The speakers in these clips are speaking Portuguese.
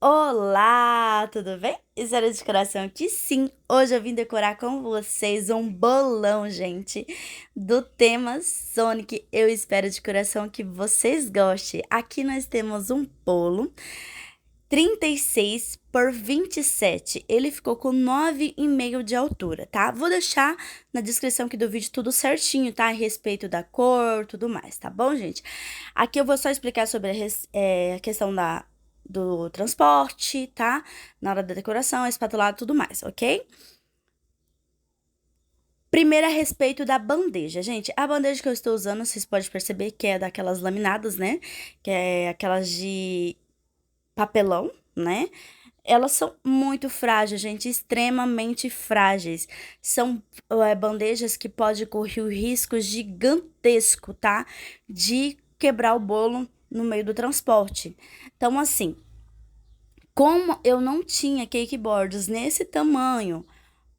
Olá, tudo bem? Espero de coração que sim. Hoje eu vim decorar com vocês um bolão, gente, do tema Sonic. Eu espero de coração que vocês gostem. Aqui nós temos um bolo 36 por 27. Ele ficou com 9,5 de altura, tá? Vou deixar na descrição aqui do vídeo tudo certinho, tá? A respeito da cor, tudo mais, tá bom, gente? Aqui eu vou só explicar sobre a questão do transporte, tá? Na hora da decoração, espatulado, tudo mais, ok? Primeiro a respeito da bandeja, gente. A bandeja que eu estou usando, vocês podem perceber que é daquelas laminadas, né? Que é aquelas de papelão, né? Elas são muito frágeis, gente, extremamente frágeis. São bandejas que podem correr o risco gigantesco, tá? De quebrar o bolo no meio do transporte. Então, assim, como eu não tinha cake boards nesse tamanho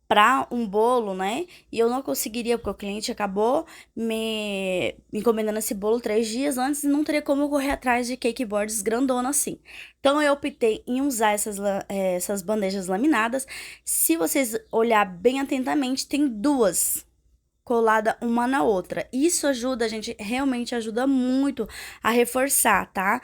para um bolo, né? E eu não conseguiria, porque o cliente acabou me encomendando esse bolo 3 dias antes e não teria como eu correr atrás de cake boards grandona assim. Então eu optei em usar essas bandejas laminadas. Se vocês olhar bem atentamente, tem duas colada uma na outra. Isso ajuda, a gente realmente ajuda muito a reforçar, tá?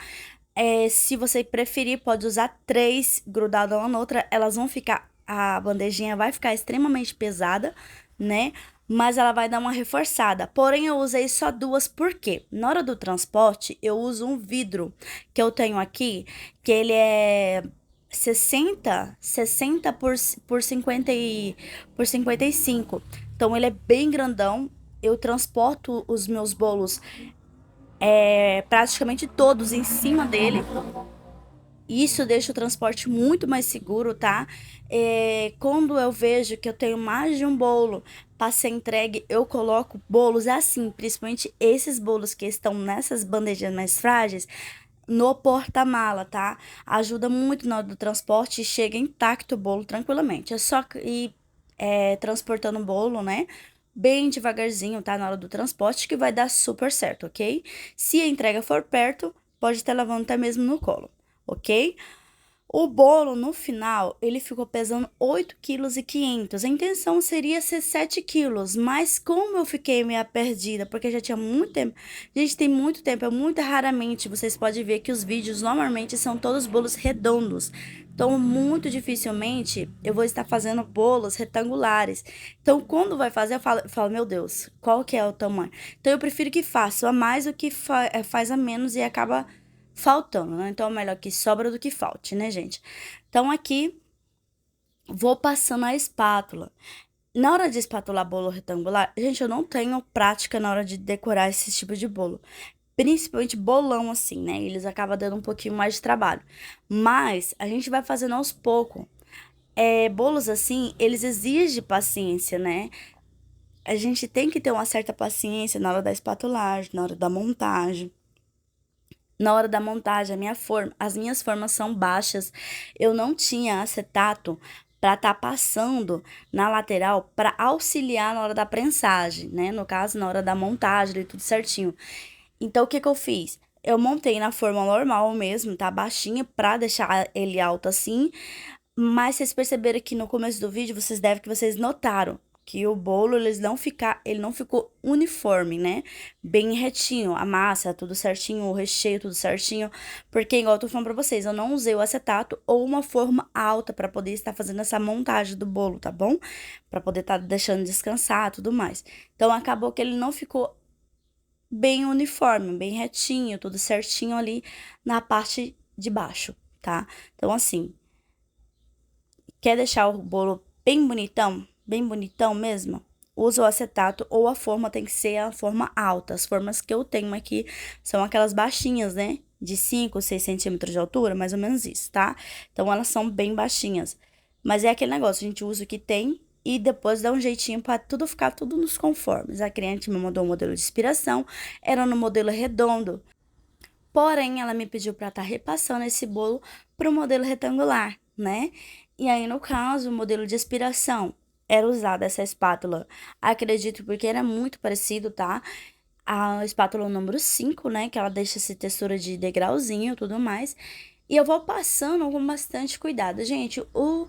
Se você preferir, pode usar três grudadas uma na outra. Elas vão ficar, a bandejinha vai ficar extremamente pesada, né? Mas ela vai dar uma reforçada. Porém, eu usei só duas, porque na hora do transporte eu uso um vidro que eu tenho aqui, que ele é 60 por 55. Então, ele é bem grandão. Eu transporto os meus bolos praticamente todos em cima dele. Isso deixa o transporte muito mais seguro, tá? Quando eu vejo que eu tenho mais de um bolo para ser entregue, eu coloco bolos assim, principalmente esses bolos que estão nessas bandejas mais frágeis, no porta-mala, tá? Ajuda muito na hora do transporte e chega intacto o bolo tranquilamente. É só ir transportando o bolo, né? Bem devagarzinho, tá? Na hora do transporte, que vai dar super certo, ok? Se a entrega for perto, pode estar levando até mesmo no colo, ok? O bolo, no final, ele ficou pesando 8,5 kg. A intenção seria ser 7 quilos, mas como eu fiquei meio perdida, porque já tinha muito tempo, gente, tem muito tempo, é muito raramente, vocês podem ver que os vídeos normalmente são todos bolos redondos. Então, muito dificilmente eu vou estar fazendo bolos retangulares. Então, quando vai fazer, eu falo, meu Deus, qual que é o tamanho? Então, eu prefiro que faça a mais do que faz a menos e acaba faltando, né? Então, é melhor que sobra do que falte, né, gente? Então, aqui, vou passando a espátula. Na hora de espatular bolo retangular, gente, eu não tenho prática na hora de decorar esse tipo de bolo. Principalmente bolão, assim, né? Eles acabam dando um pouquinho mais de trabalho. Mas, a gente vai fazendo aos poucos. Bolos assim, eles exigem paciência, né? A gente tem que ter uma certa paciência na hora da espatulagem, na hora da montagem. Na hora da montagem, as minhas formas são baixas. Eu não tinha acetato para estar passando na lateral para auxiliar na hora da prensagem, né? No caso, na hora da montagem, tudo certinho. Então, o que que eu fiz? Eu montei na forma normal mesmo, tá? Baixinha, pra deixar ele alto assim. Mas vocês perceberam que no começo do vídeo, vocês notaram que o bolo ele não ficou uniforme, né? Bem retinho, a massa tudo certinho, o recheio tudo certinho, porque igual eu tô falando pra vocês, eu não usei o acetato ou uma forma alta pra poder estar fazendo essa montagem do bolo, tá bom? Pra poder estar deixando descansar, tudo mais. Então acabou que ele não ficou bem uniforme, bem retinho, tudo certinho ali na parte de baixo, tá? Então assim, quer deixar o bolo bem bonitão mesmo? Usa o acetato ou a forma tem que ser a forma alta. As formas que eu tenho aqui são aquelas baixinhas, né? De 5, 6 centímetros de altura, mais ou menos isso, tá? Então, elas são bem baixinhas. Mas é aquele negócio, a gente usa o que tem e depois dá um jeitinho para tudo ficar tudo nos conformes. A cliente me mandou um modelo de inspiração, era no modelo redondo. Porém, ela me pediu para estar repassando esse bolo para o modelo retangular, né? E aí, no caso, o modelo de aspiração era usada essa espátula. Acredito porque era muito parecido, tá? A espátula número 5, né? Que ela deixa essa textura de degrauzinho e tudo mais. E eu vou passando com bastante cuidado. Gente, o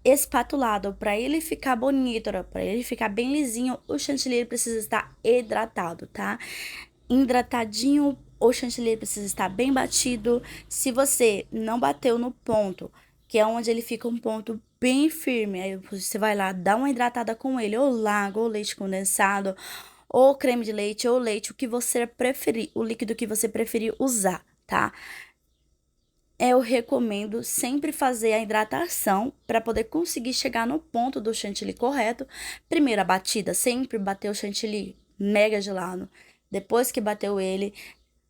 espatulado, para ele ficar bonito, para ele ficar bem lisinho, o chantilly ele precisa estar hidratado, tá? Hidratadinho, o chantilly precisa estar bem batido. Se você não bateu no ponto, que é onde ele fica um ponto bem firme, aí você vai lá, dá uma hidratada com ele, ou lago, ou leite condensado, ou creme de leite, ou leite, o que você preferir, o líquido que você preferir usar, tá? Eu recomendo sempre fazer a hidratação para poder conseguir chegar no ponto do chantilly correto. Primeira batida, sempre bater o chantilly mega gelado. Depois que bateu ele,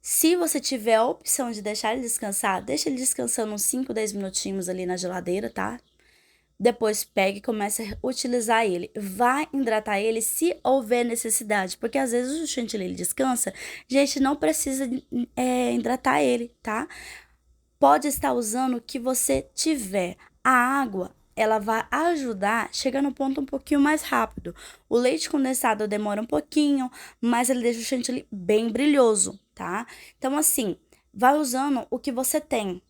se você tiver a opção de deixar ele descansar, deixa ele descansando uns 5, 10 minutinhos ali na geladeira, tá? Depois pegue e comece a utilizar ele. Vai hidratar ele se houver necessidade, porque às vezes o chantilly ele descansa, gente, não precisa hidratar ele, tá? Pode estar usando o que você tiver. A água, ela vai ajudar a chegar no ponto um pouquinho mais rápido. O leite condensado demora um pouquinho, mas ele deixa o chantilly bem brilhoso, tá? Então, assim, vai usando o que você tem,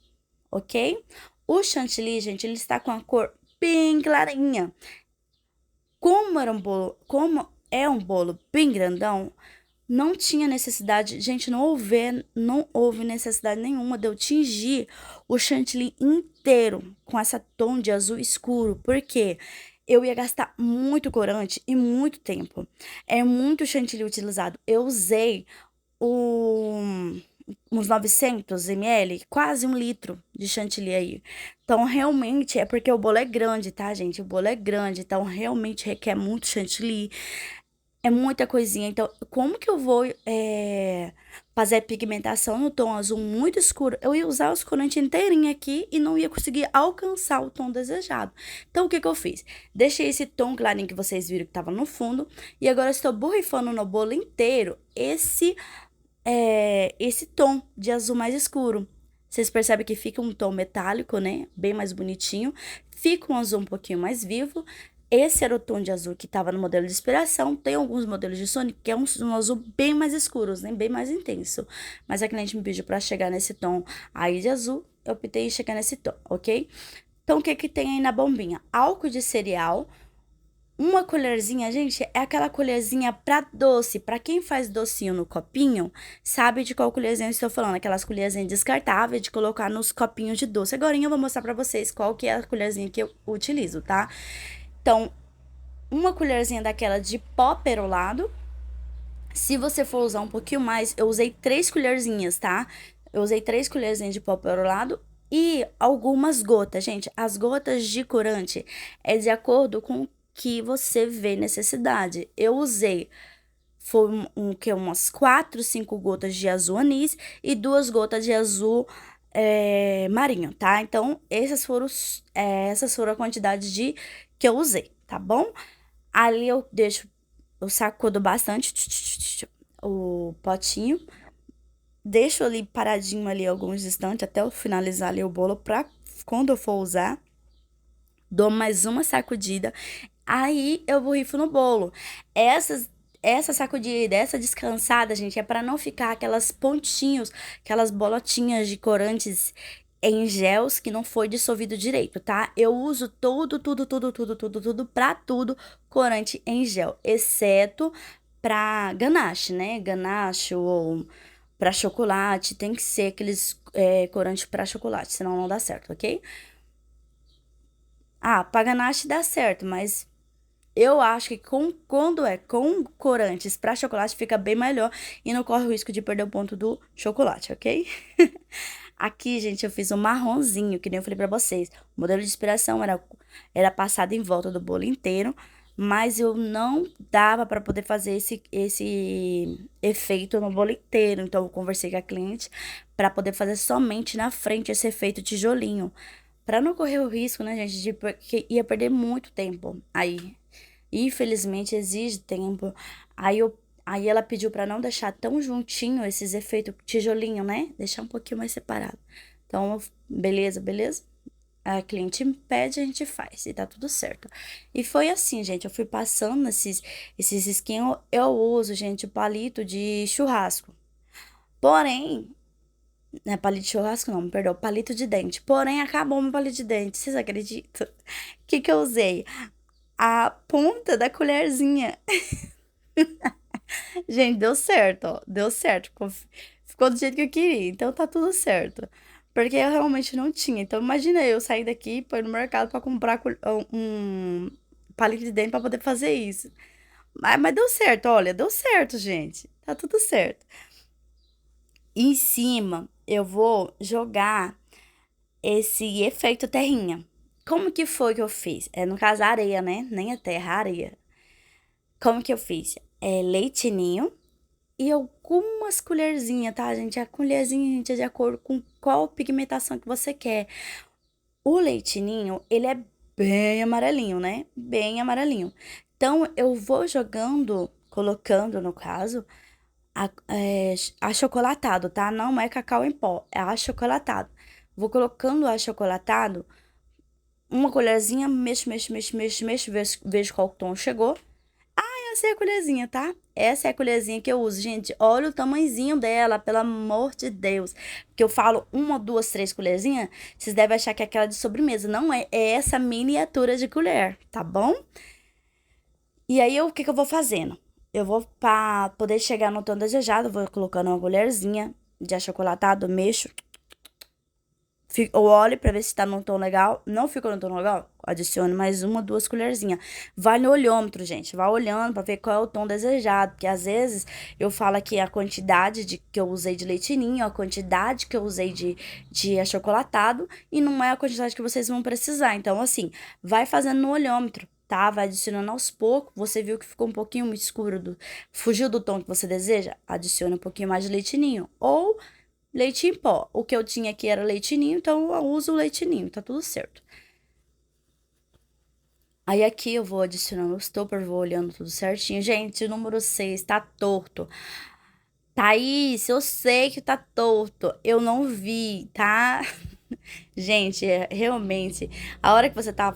ok? O chantilly, gente, ele está com a cor bem clarinha. Como é um bolo bem grandão, não tinha necessidade, gente, não houve necessidade nenhuma de eu tingir o chantilly inteiro com essa tom de azul escuro, porque eu ia gastar muito corante e muito tempo. É muito chantilly utilizado. Eu usei o, uns 900 ml, quase 1 litro de chantilly aí. Então, realmente, é porque o bolo é grande, tá, gente? O bolo é grande, então realmente requer muito chantilly. É muita coisinha. Então, como que eu vou fazer a pigmentação no tom azul muito escuro? Eu ia usar os corantes inteirinho aqui e não ia conseguir alcançar o tom desejado. Então, o que que eu fiz? Deixei esse tom clarinho que vocês viram que tava no fundo. E agora estou borrifando no bolo inteiro esse tom de azul mais escuro. Vocês percebem que fica um tom metálico, né? Bem mais bonitinho. Fica um azul um pouquinho mais vivo. Esse era o tom de azul que estava no modelo de inspiração. Tem alguns modelos de Sony que é um azul bem mais escuro, né? Bem mais intenso. Mas a cliente me pediu para chegar nesse tom aí de azul. Eu optei em chegar nesse tom, ok? Então, o que que tem aí na bombinha? Álcool de cereal. Uma colherzinha, gente, é aquela colherzinha pra doce. Pra quem faz docinho no copinho, sabe de qual colherzinha eu estou falando. Aquelas colherzinhas descartáveis de colocar nos copinhos de doce. Agora eu vou mostrar pra vocês qual que é a colherzinha que eu utilizo, tá? Então, uma colherzinha daquela de pó perolado. Se você for usar um pouquinho mais, eu usei 3 colherzinhas, tá? Eu usei 3 colherzinhas de pó perolado e algumas gotas. Gente, as gotas de corante é de acordo com o que você vê necessidade. Eu usei umas 4, 5 gotas de azul anis e 2 gotas de azul marinho, tá? Então, essas foram a quantidade que eu usei, tá bom? Ali eu sacudo bastante o potinho, deixo ali paradinho ali alguns instantes até eu finalizar ali o bolo pra quando eu for usar, dou mais uma sacudida, aí eu borrifo no bolo. Essa sacudida, essa descansada, gente, é para não ficar aquelas pontinhos, aquelas bolotinhas de corantes em gels que não foi dissolvido direito, tá? Eu uso tudo pra tudo corante em gel, exceto pra ganache, né? Ganache ou pra chocolate, tem que ser aqueles corante pra chocolate, senão não dá certo, ok? Ah, pra ganache dá certo, mas eu acho que quando é com corantes para chocolate fica bem melhor e não corre o risco de perder o ponto do chocolate, ok? Aqui, gente, eu fiz um marronzinho, que nem eu falei pra vocês. O modelo de inspiração era passado em volta do bolo inteiro, mas eu não dava para poder fazer esse efeito no bolo inteiro. Então, eu conversei com a cliente para poder fazer somente na frente esse efeito tijolinho. Para não correr o risco, né, gente, de porque ia perder muito tempo aí. Infelizmente exige tempo. Aí ela pediu para não deixar tão juntinho esses efeitos tijolinho, né? Deixar um pouquinho mais separado. Então, beleza, beleza? A cliente pede, a gente faz e tá tudo certo. E foi assim, gente, eu fui passando esses esquinhos, eu uso, gente, o palito de churrasco. Porém, Não é palito de churrasco, não, me perdoa, palito de dente. Porém, acabou meu palito de dente. Vocês acreditam? O que eu usei? A ponta da colherzinha. Gente, deu certo, ó. Deu certo. Ficou do jeito que eu queria. Então tá tudo certo. Porque eu realmente não tinha. Então imagina eu sair daqui e ir no mercado pra comprar um palito de dente pra poder fazer isso. Mas deu certo, olha, deu certo, gente. Tá tudo certo. Em cima, eu vou jogar esse efeito terrinha. Como que foi que eu fiz? No caso, a areia, né? Nem a terra, a areia. Como que eu fiz? Leite ninho e algumas colherzinhas, tá, gente? A colherzinha, gente, é de acordo com qual pigmentação que você quer. O leite ninho, ele é bem amarelinho, né? Bem amarelinho. Então, eu vou jogando, colocando, no caso, achocolatado, tá? Não é cacau em pó, é achocolatado. Vou colocando o achocolatado, uma colherzinha, mexo, mexo, mexo, mexo, mexo, vejo qual tom chegou. Essa é a colherzinha, tá? Essa é a colherzinha que eu uso. Gente, olha o tamanhozinho dela, pelo amor de Deus. Porque eu falo uma, duas, três colherzinhas, vocês devem achar que é aquela de sobremesa. Não é, é essa miniatura de colher, tá bom? E aí, o que que eu vou fazendo? Eu vou, pra poder chegar no tom desejado, vou colocando uma colherzinha de achocolatado, mexo. Eu olho pra ver se tá no tom legal. Não ficou no tom legal? Adicione mais uma, duas colherzinhas. Vai no olhômetro, gente. Vai olhando pra ver qual é o tom desejado. Porque às vezes eu falo aqui a quantidade que eu usei de leitinho, a quantidade que eu usei de achocolatado. E não é a quantidade que vocês vão precisar. Então, assim, vai fazendo no olhômetro. Tá? Vai adicionando aos poucos. Você viu que ficou um pouquinho muito escuro, fugiu do tom que você deseja? Adicione um pouquinho mais de leitinho. Ou leite em pó. O que eu tinha aqui era leite ninho, então eu uso o leite ninho, tá tudo certo. Aí aqui eu vou adicionando os topper, vou olhando tudo certinho. Gente, o número 6 tá torto. Thaís, eu sei que tá torto. Eu não vi, tá? Gente, realmente, a hora que você tá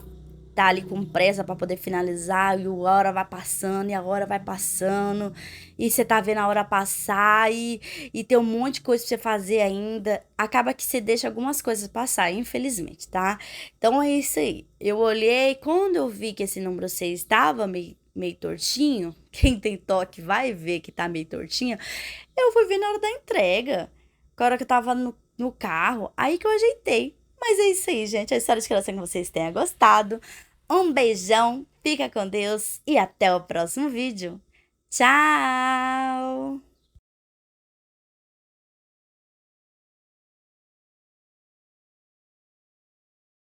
ali com pressa pra poder finalizar, e a hora vai passando, e a hora vai passando, e você tá vendo a hora passar, e tem um monte de coisa pra você fazer ainda. Acaba que você deixa algumas coisas passar, infelizmente, tá? Então é isso aí. Eu olhei, quando eu vi que esse número 6 estava meio tortinho, quem tem toque vai ver que tá meio tortinho, eu fui ver na hora da entrega. Na hora que eu tava no carro, aí que eu ajeitei. Mas é isso aí, gente. A história de criação que vocês tenham gostado. Um beijão, fica com Deus e até o próximo vídeo. Tchau!